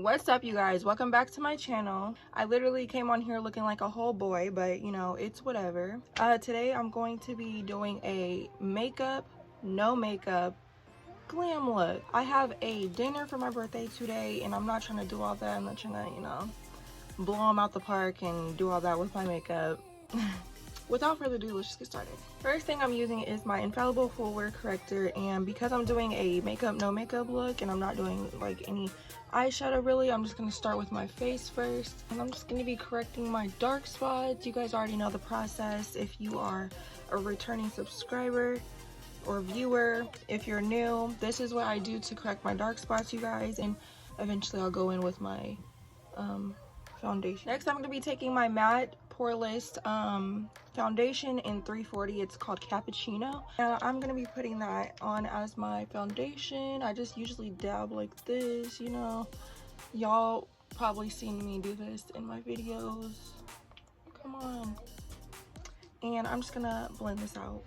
What's up, you guys? Welcome back to my channel. I literally came on here looking like a whole boy, but you know, it's whatever. Today I'm going to be doing a makeup, no makeup, glam look. I have a dinner for my birthday today, and I'm not trying to do all that. I'm not trying to, you know, blow them out the park and do all that with my makeup. Without further ado, let's just get started. First thing I'm using is my Infallible Full Wear Corrector, and because I'm doing a makeup, no makeup look, and I'm not doing like any eyeshadow really, I'm just gonna start with my face first, and I'm just gonna be correcting my dark spots. You guys already know the process if you are a returning subscriber or viewer. If you're new, this is what I do to correct my dark spots, you guys, and eventually I'll go in with my foundation. Next, I'm gonna be taking my matte Poreless foundation in 340. It's called Cappuccino, and I'm gonna be putting that on as my foundation. I just usually dab like this, you know. Y'all probably seen me do this in my videos. Come on. And I'm just gonna blend this out.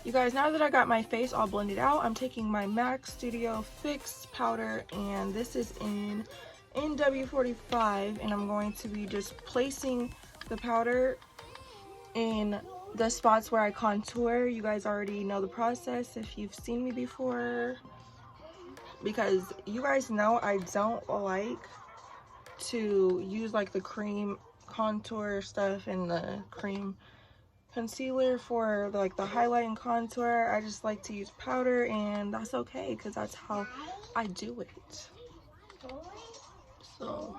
You guys, now that I got my face all blended out, I'm taking my MAC Studio Fix powder, and this is in NW45, and I'm going to be just placing the powder in the spots where I contour. You guys already know the process if you've seen me before, because you guys know I don't like to use like the cream contour stuff and the cream concealer for like the highlight and contour. I just like to use powder, and that's okay because that's how I do it. So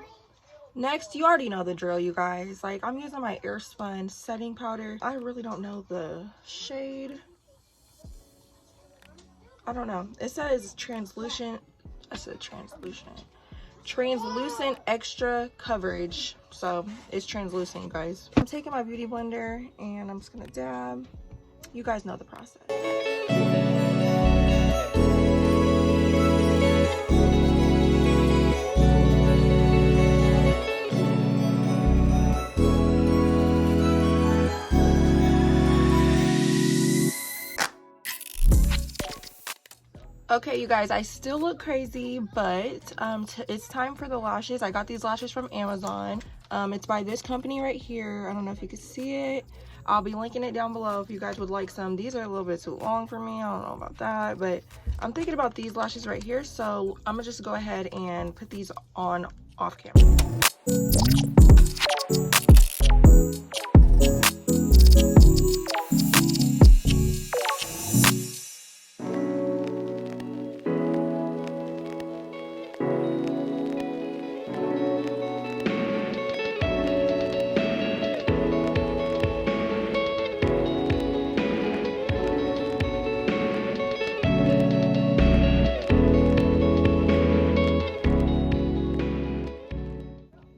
next, you already know the drill, you guys. Like, I'm using my Airspun setting powder. I really don't know the shade. I don't know. It says translucent. I said translucent. Translucent extra coverage, so it's translucent, you guys. I'm taking my beauty blender and I'm just gonna dab. You guys know the process. Okay, you guys, I still look crazy, but it's time for the lashes. I got these lashes from Amazon. It's by this company right here. I don't know if you can see it. I'll be linking it down below if you guys would like some. These are a little bit too long for me. I don't know about that, but I'm thinking about these lashes right here, so I'm gonna just go ahead and put these on off camera.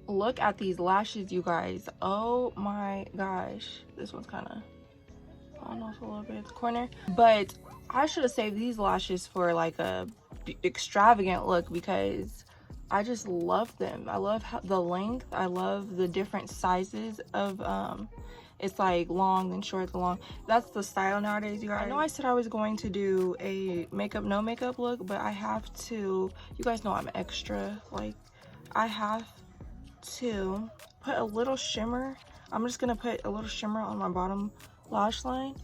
Look at these lashes, you guys. Oh my gosh, this one's kind of falling off a little bit at the corner, but I should have saved these lashes for like a extravagant look because I just love them. I love the length. I love the different sizes of it's like long and short. The long, that's the style nowadays, you guys. I know I said I was going to do a makeup no makeup look, but I have to, you guys know I'm extra, like I have to put a little shimmer. I'm just gonna put a little shimmer on my bottom lash line,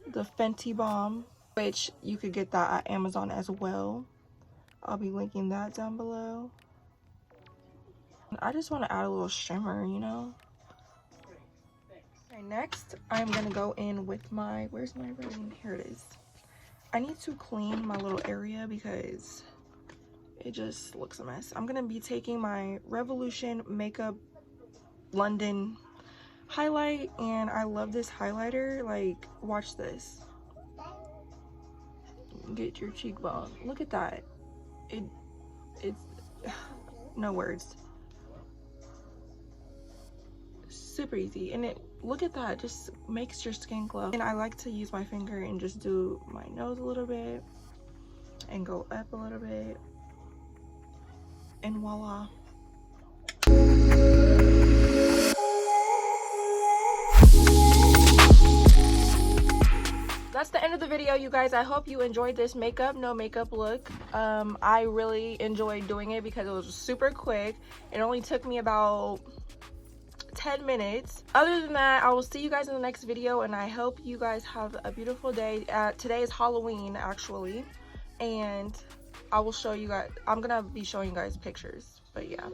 the Pout Bomb, which you could get that at Amazon as well. I'll be linking that down below. I just want to add a little shimmer, you know. Okay, next I'm gonna go in with my, where's my ring? Here it is. I need to clean my little area because it just looks a mess. I'm gonna be taking my Revolution Makeup London highlight, and I love this highlighter. Like, watch this. Get your cheekbone. Look at that. It's no words. super easy, and it, look at that, just makes your skin glow. And I like to use my finger and just do my nose a little bit and go up a little bit, and voila. That's the end of the video, you guys. I hope you enjoyed this makeup no makeup look. I really enjoyed doing it because it was super quick. It only took me about 10 minutes. Other than that, I will see you guys in the next video, and I hope you guys have a beautiful day. Today is Halloween, actually, and I will show you guys, I'm gonna be showing you guys pictures, but yeah.